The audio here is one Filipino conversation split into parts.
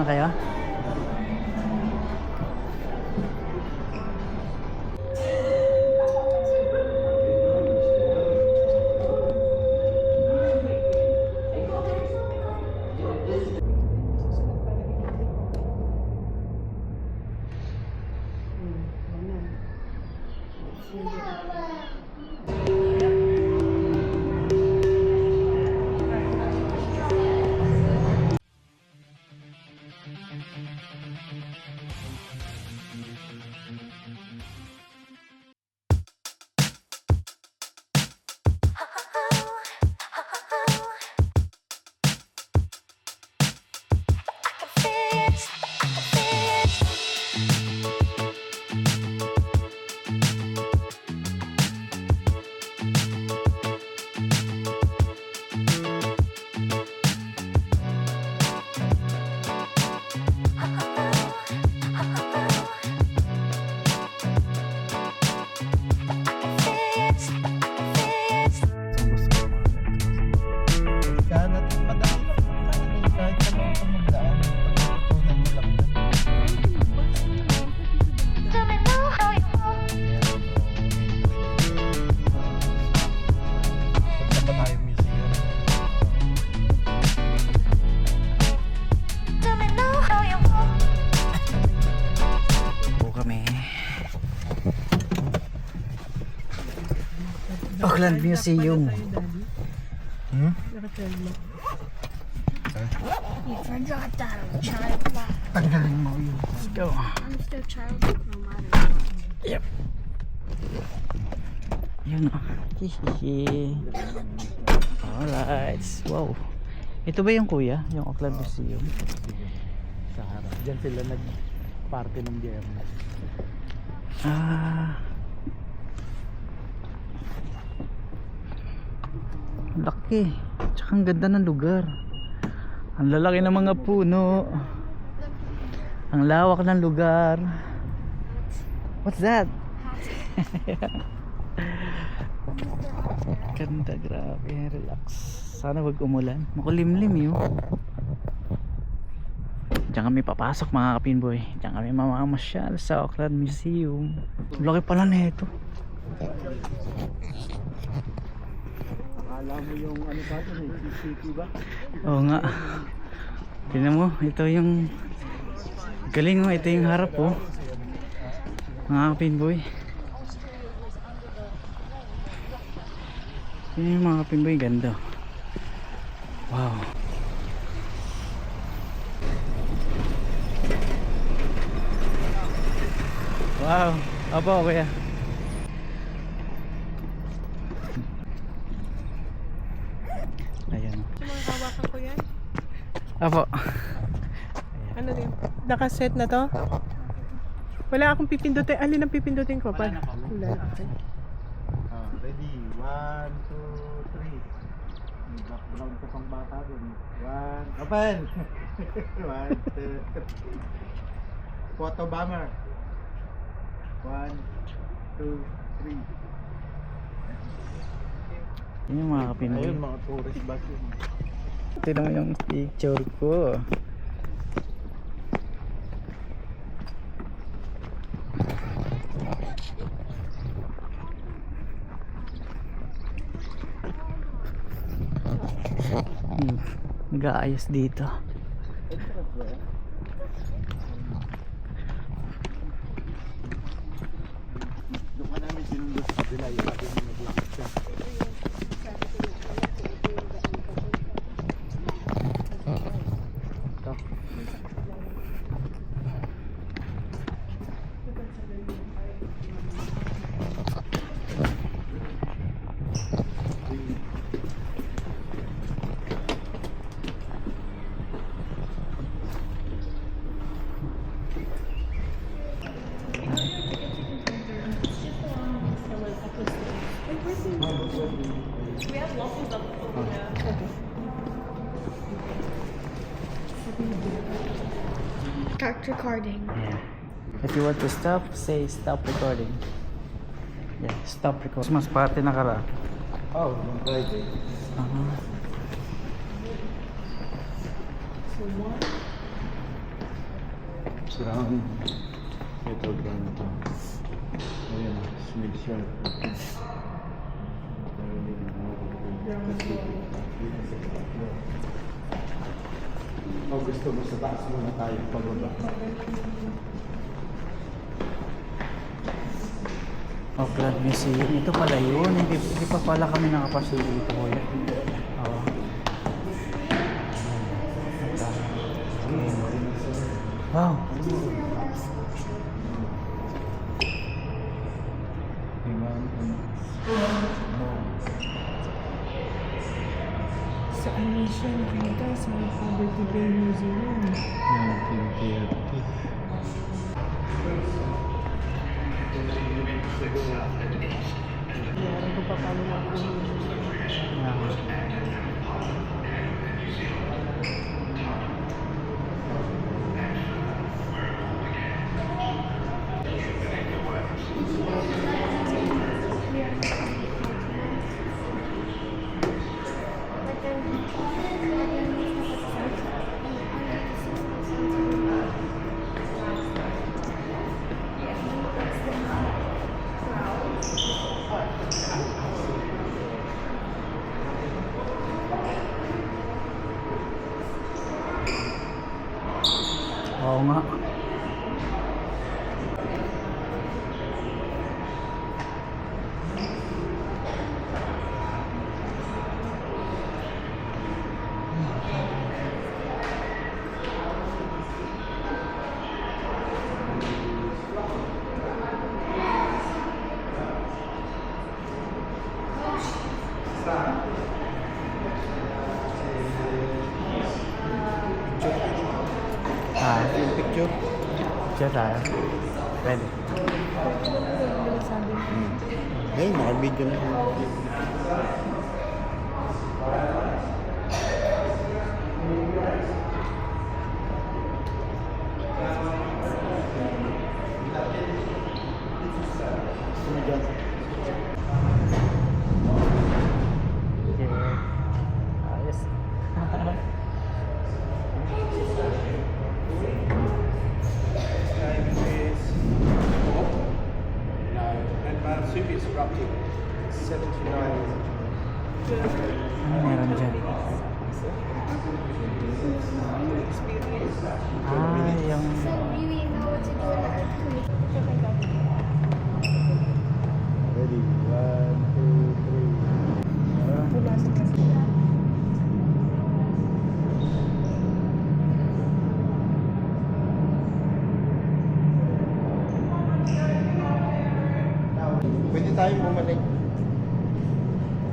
kayo? Auckland Museum. Hmm? You forgot that I'm childlike. Tanggalin mo yun. Let's go. I'm still childlike no matter what. Yep. Yun o. Hihihi. Alright. Wow. Ito ba yung kuya? Yung Auckland Museum? Sa harap. Diyan sila nag-party ng biyernes. Laki. Tsaka ang ganda ng lugar. Ang lalaki ng mga puno. Ang lawak ng lugar. What's that? Ganda, grabe. Relax. Sana wag umulan. Makulimlim yun. Diyan kami papasok mga kapinboy. Diyan kami mamamasyal sa Auckland Museum. Laki pala na ito. Akala mo yung ano ba ito? City ba? Oo nga. Tingnan mo, ito yung galing mo, ito yung harap po. Mga kapinboy. Yun yung mga kapinboy, ganda. Wow. Wow. Opo, kuya. Ayan. Hawakan ko yan. Opo. Ano din? Nakaset na to? Wala akong pipindutin. Alin ang pipindutin ko? Wala na po. Wala na. Okay. Ready? 1, 2, 3. May background ka pang bata dun. 1, open! 1, 2, 3. Photo bomber. 1, 2, 3. Yun yung mga kapinboy. Ayun, mga tourist bus yun. Tignan mo yung picture ko. Nag-aayos dito. Doon ka namin sinundo sa kabila yung nag-lakad siya. Start recording. Yeah. If you want to stop, say stop recording. Yeah, stop recording. Mas party na kara. Oh, yung Friday. So 1, Brown. Ito brown ito. Ayan, smell sharp. Oh, gusto mo sa taas muna tayo pababa. Oh, Glad Museum. Ito pala yun. Hindi pa pala kami nakapasok dito. Kuya. Oo. Wow. Sa ano siya nakita? Sa Poverty Bay Museum. 1930. Meron ko pa paano Oo nga. Ah, Picture? siya tayo. Pwede. Ayun, naka-video na. Ayos. Ano meron dyan? Ah, yung... So we didn't know what to do in the earthquake. Ready? 1, 2, 3. Pwede tayong bumalik.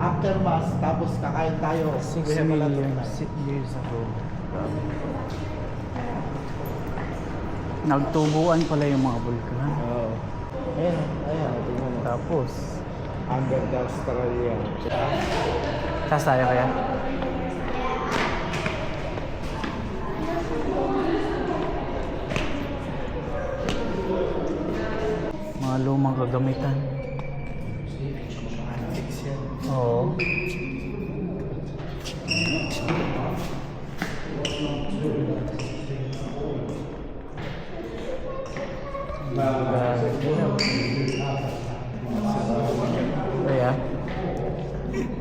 After mass, tapos kakain tayo. 6 Kaya pala million tayo. years ago. Nagtubuan pala yung mga bulkan. Oo. Ayan, ayan. Tingnan mo. Tapos, Under the Australia. taas tayo kaya? Mga lumang kagamitan. Antiques yan. Oo. Kaya,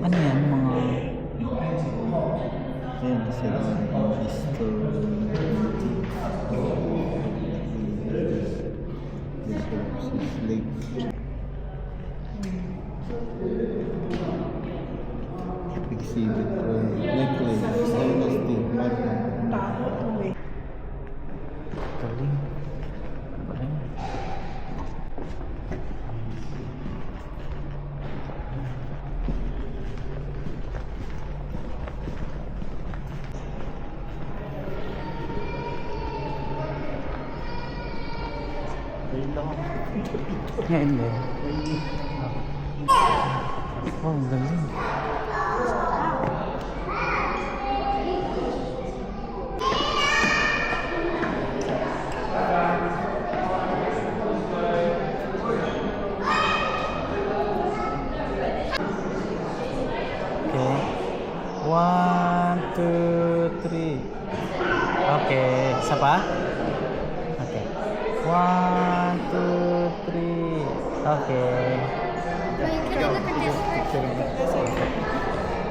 ano yan, mga... Yan, sila. Lake. Exhibit necklace, stainless steel, magnum. Tao to eh. Galing. Galing. Ayun lang ako. Ngayon din. Oh, ang galing. Okay. 1, 2, 3. Okay. Isa pa? Okay. 1, 2, 3. Okay. Wait, can you look at this first?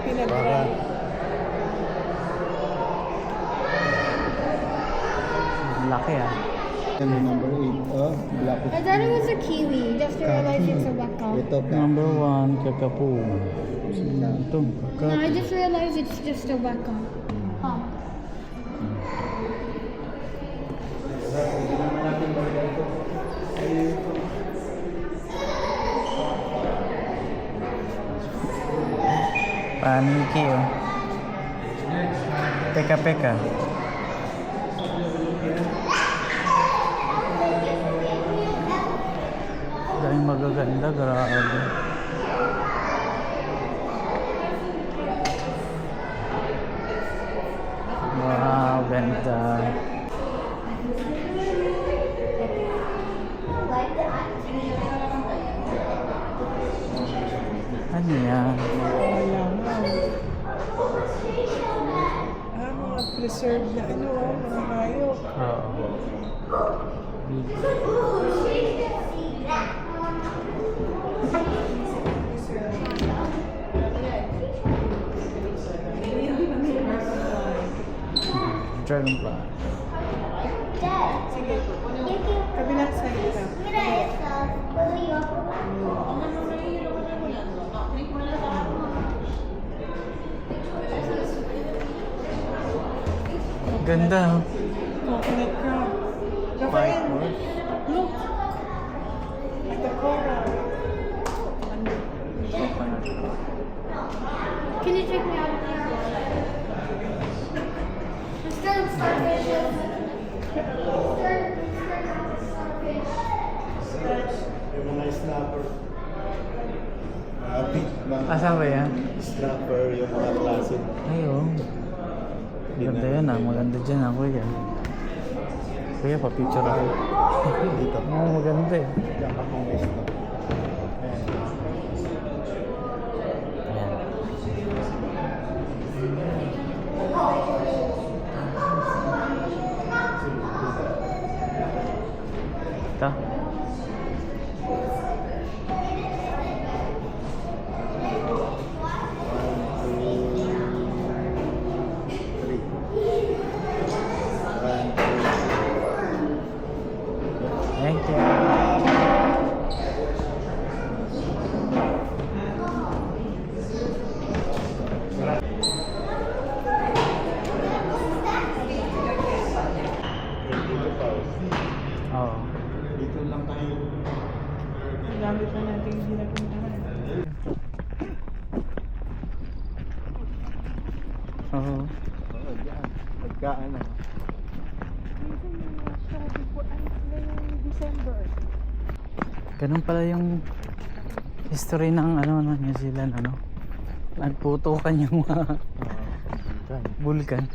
Pinag-para. Laki ah. Number 8. Oh, black. I thought it was a kiwi, just to realize it's a waka. Ito ka. Number 1, kakapo. Ito, No, I just realized it's just a waka. Huh. Paniki oh. Peka-peka. Daming magaganda, grabe. Wow, ganda. Ano yan? Wala nga. Mga preserved na mga hayop. Oo. Dragonfly. Kabilang side lang. Ganda oh. Coconut crab. White Rafael, horse. look. At the coral. Coconut. Can you check me out there? Instead of starfishes. Yung mga snapper. Asan ba yan? Snapper, yung mga klase. Ay oh. Maganda yan ah. Maganda dyan ah, kuya. Kuya, pa-picture ako. Dito. Oo, maganda eh. Diyan ka pong gusto. Ayan. Ito. Thank you. Oo. Dito lang tayo. Ang dami pa natin hindi napuntahan. Oo. Oo, diyan. Pagka ano. December. Ganun pala yung history ng ano ng New Zealand ano. Nagputukan yung mga vulkan.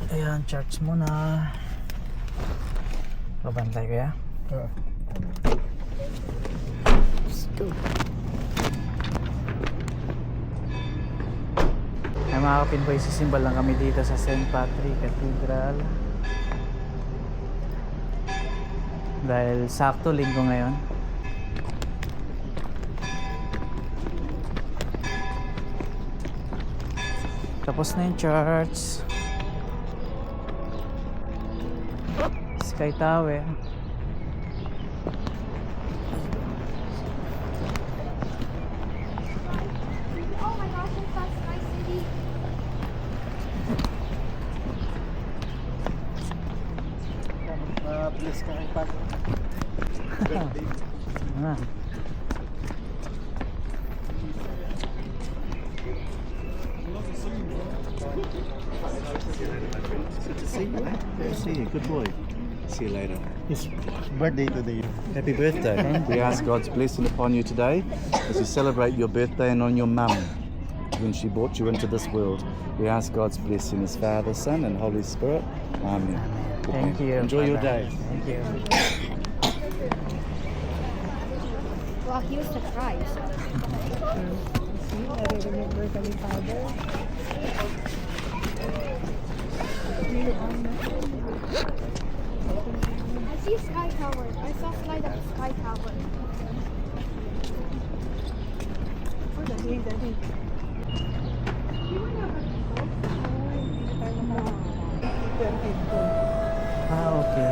Ayan, church muna. Babantay ko ya. Let's go. Ay mga kapinboy, sisimbal lang kami dito sa St. Patrick Cathedral. Dahil sakto linggo ngayon. Tapos na yung church. Sky Tower. Oh my gosh, it's that Sky City. Please ka kay Pat. Ah. See you. See you. Good boy. See you later. It's birthday today. Happy birthday. We ask God's blessing upon you today as you celebrate your birthday and on your mum when she brought you into this world. We ask God's blessing as Father, Son and Holy Spirit. Amen. Thank you. Enjoy your Father. day. Thank you. Well, he was surprised. See, I remember kami father. I see Sky Tower. I saw slide up Sky Tower. Oh, dali. Ah, okay.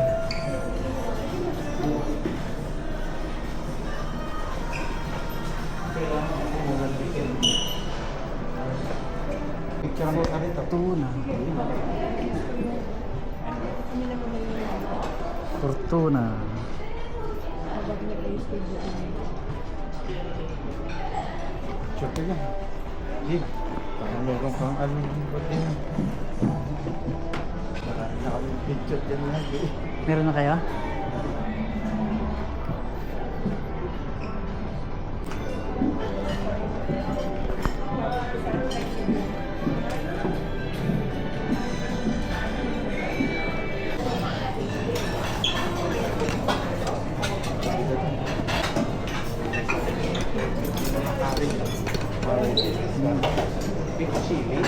Picture mo ka dito. Fortuna. Fortuna. Picture ka yan. Jig. Parang meron kang ano yung buti. Marami na kami picture dyan lagi. Meron na kaya? Big chili.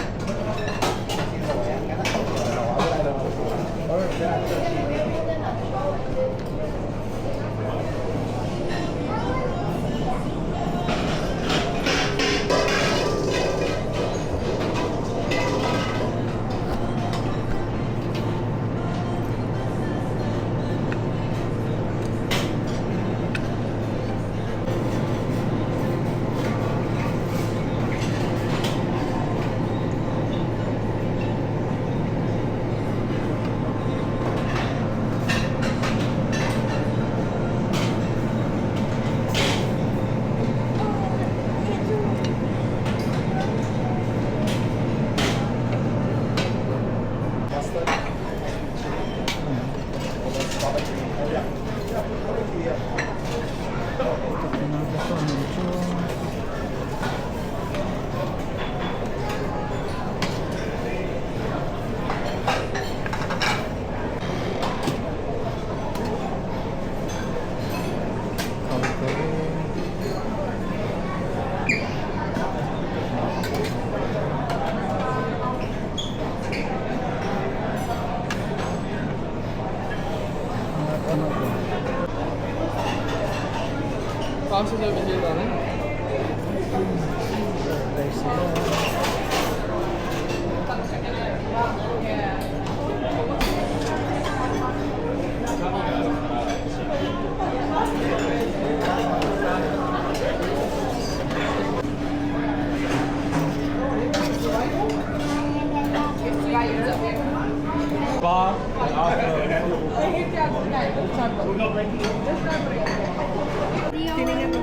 Tinignan mo.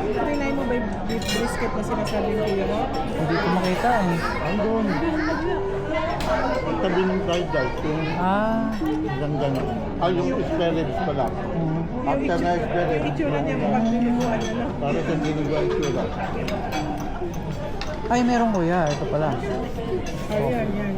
Tinignan mo ba yung beef brisket na sinasabi ng kuya mo? Hindi ko makita eh. Andun. Tabi ng fried rice. Yung Ah. ganda na. Ah, yung spare ribs pala. After na spare Yung ribs. itsura niya mukhang dinuguan ano. Para sa dinuguan itsura. Ay, meron kuya. Ito pala. Ayan, yan.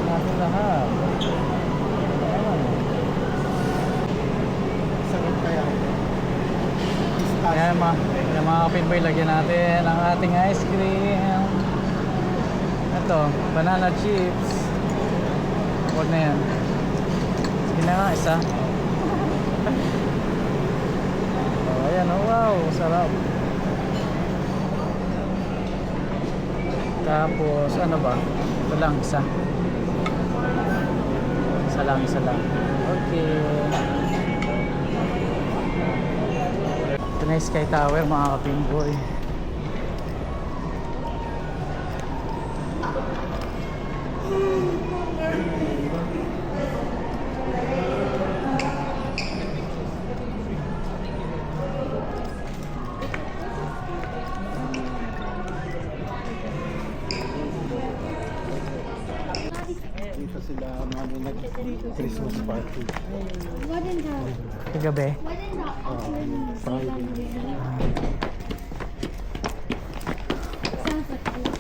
Natin lahat. Sarap kaya. Ayan mga kapitboy, lagyan natin ang ating ice cream. Ito, banana chips. Huwag na yan. Sige na nga, isa. Oh, ayan, oh, wow, sarap. Tapos, ano ba? Ito lang, isa. Isa lang. Okay. Ito na yung Sky Tower, mga kapitboy. Christmas party. What in the Kagabi. what in the Friday. sounds like food.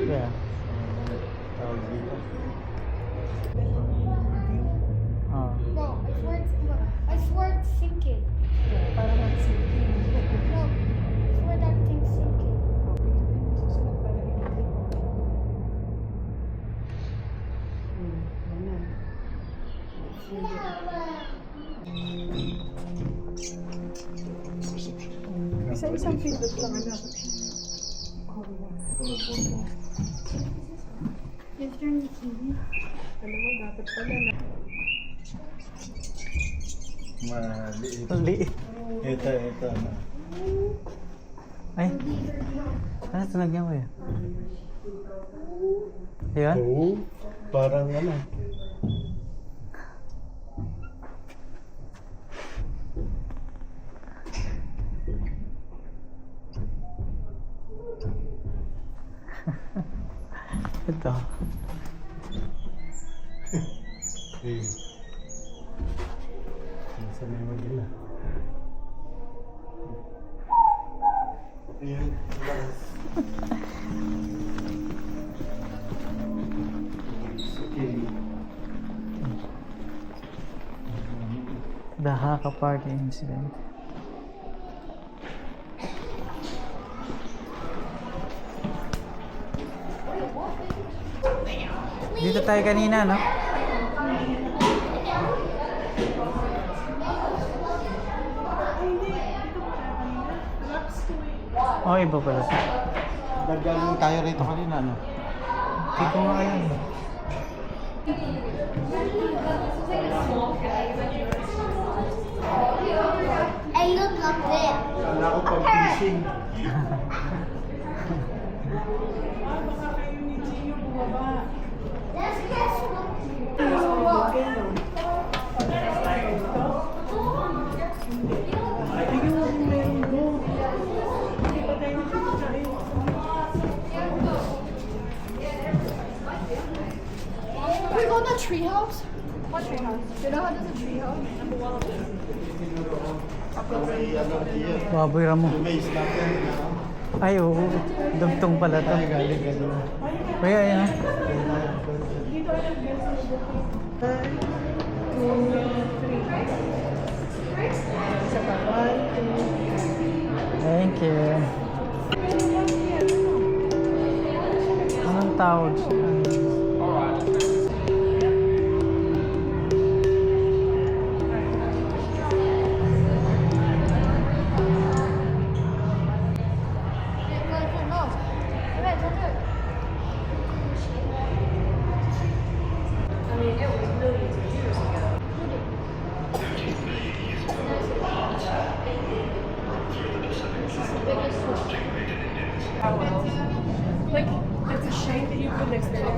Yeah. Oh. No, I swear it's sinking. No, I swear that thing's sinking. Isa-isang pindot lang anak. You've turned the TV. Alam mo, dapat pala na. Maliit. Liit. Ito. Ay. Ano tinagyan ko yan? Ayan? Oo. Parang ano. Ito. Sa may magila. Ayan. The Haka Party incident. Dito tayo kanina, no? Oh, iba pala. Nagaling tayo rito kanina, no? Hindi ko nga alam. Hey, look up there. Kala ko pag-fishing. Baka kayo ni Gio bumaba. Let's guess what. Can we go to the treehouse? What treehouse? Do you know how to do the treehouse? Baboy ramo. May snacker na. Ay, oo. Dugtong pala to. Galing ganun. Kaya, ayan. Isa pa. 1, 2. Thank you. Anong tawag siya? Like, it's a shame that you couldn't extend it.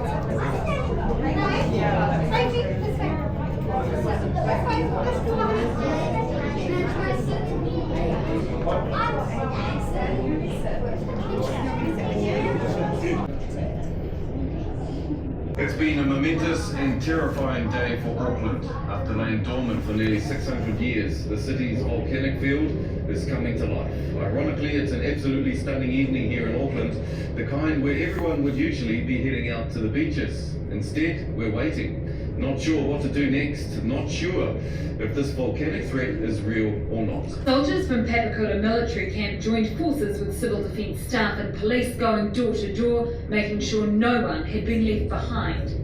It's been a momentous and terrifying day for Auckland. After laying dormant for nearly 600 years, the city's volcanic field is coming to life. Ironically, it's an absolutely stunning evening here in Auckland, the kind where everyone would usually be heading out to the beaches. Instead, we're waiting. Not sure what to do next, not sure if this volcanic threat is real or not. Soldiers from Papakura military camp joined forces with civil defence staff and police going door to door, making sure no one had been left behind.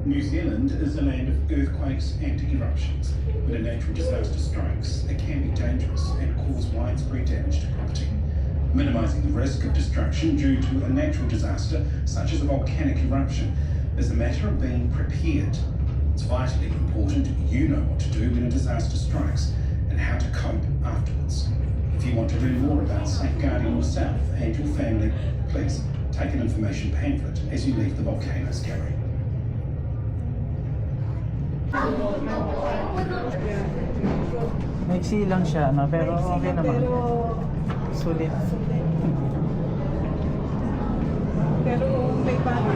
New Zealand is a land of earthquakes and eruptions. When a natural disaster strikes, it can be dangerous and cause widespread damage to property. Minimising the risk of destruction due to a natural disaster, such as a volcanic eruption, is a matter of being prepared. It's vitally important you know what to do when a disaster strikes and how to cope afterwards. If you want to learn more about safeguarding yourself and your family, please take an information pamphlet as you leave the volcano's gallery. Maiksi lang siya, no? Pero okay naman. Sulit. Pero may bago.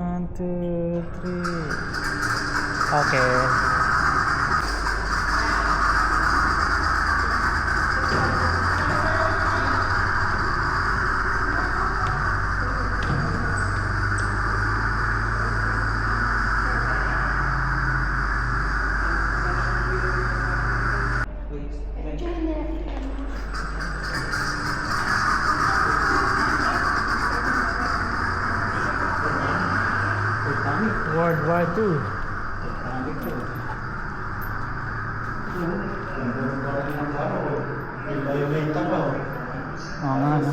One, two, three. Okay. World War II. Oo nga, no?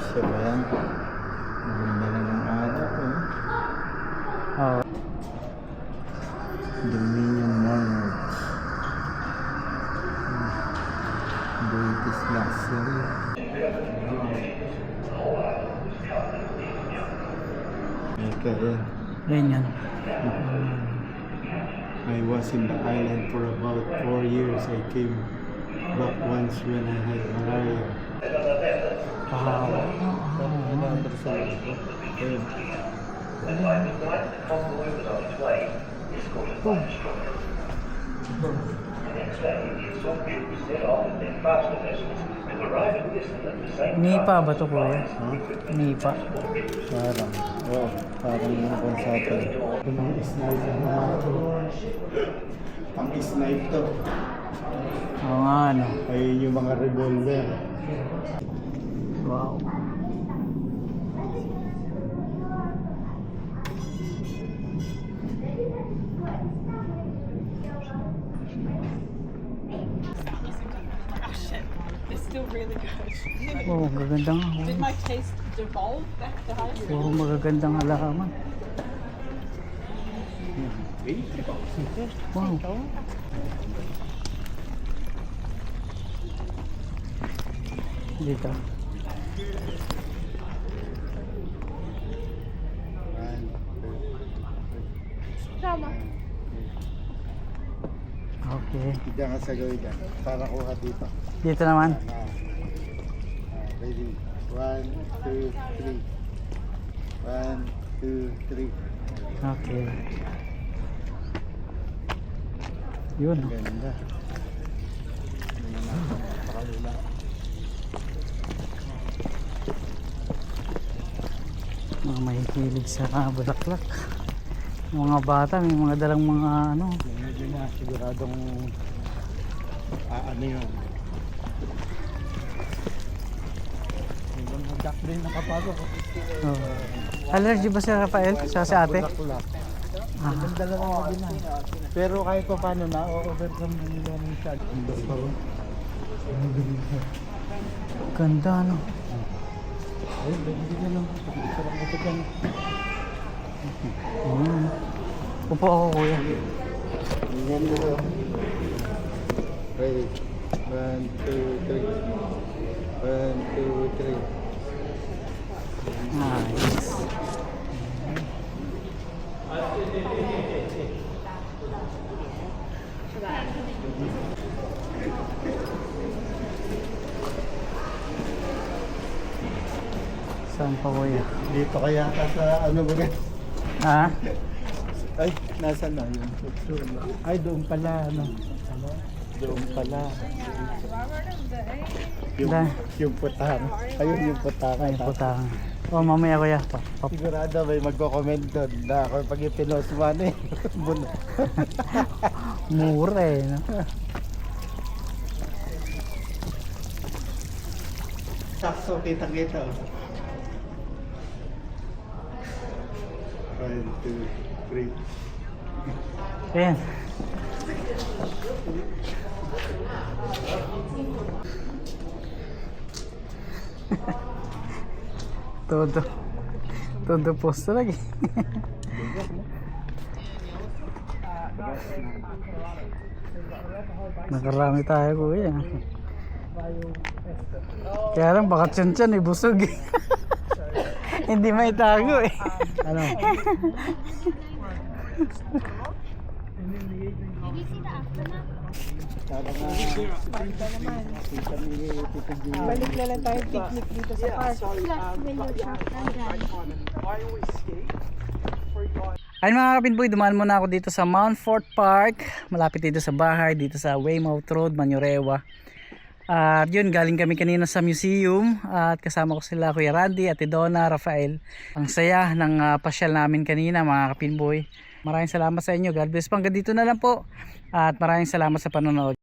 Siya ba yan? Maganda na ng araw ko. Oo. Dominion Monarch. British luxury. Okay. Yan yan. I was in the island for about 4 years. I came back once when I had malaria. Wow. Nipa ba to, kuya? Nipa. Parang, oh, parang yung konsato. Ang snipe na ito. Ang snipe to. Oo nga, no? Ayun yung mga revolver. Wow. It's still really good. Oh, magagandang. Did my taste devolve back to high school? Puro magagandang halaman. Wow. Dito. Tama. Okay. Diyan ka sa gawin dyan. Para kuha dito. Dito naman. Ready? 1, 2, 3. 1, 2, 3. Okay. Yun. Ganda. Pakalula. Mga mahihilig sa bulaklak. Mga bata, may mga dalang mga ano. Medyo na siguradong ano yun. May mga duck din nakapasok. Oh. Allergy ba si Rafael? Sa ate? Bulaklak. Ah. Ganda lang ako din na. Pero kahit pa paano na, overcome na nila ng shot. Ganda, no? Ay, hindi ka lang. Sarap mo ito dyan. Upo ako, kuya. Ganda ko. Ready? 1, 2, 3. 1, 2, 3. Nice. Saan pa, kuya? Dito kaya ka sa ano ba yan? Ha? Ay, nasa na yun? Ay, doon pala. Ano? Doon pala. Yung putang. Ayun yung putang. Ay, putang. Oh, mamaya kuya. Sigurado may magko-comment doon na ako pag ipinost man eh. Mura eh. No? Sakso, kita-kita. 1, 2, 3. Ayan. Todo posto lagi. Nakarami tayo kuya. Kaya lang baka tiyan busog eh. Hindi maitago eh. Ano? Balik na lang tayo picnic dito sa park. Ayun mga kapinboy, dumaan muna ako dito sa Mount Fort Park. Malapit dito sa bahay, dito sa Weymouth Road, Manurewa. At yun, galing kami kanina sa museum at kasama ko sila Kuya Randy, Ate Donna, Rafael. Ang saya ng pasyal namin kanina mga kapinboy. Maraming salamat sa inyo. God bless po. Hanggang dito na lang po. At maraming salamat sa panonood.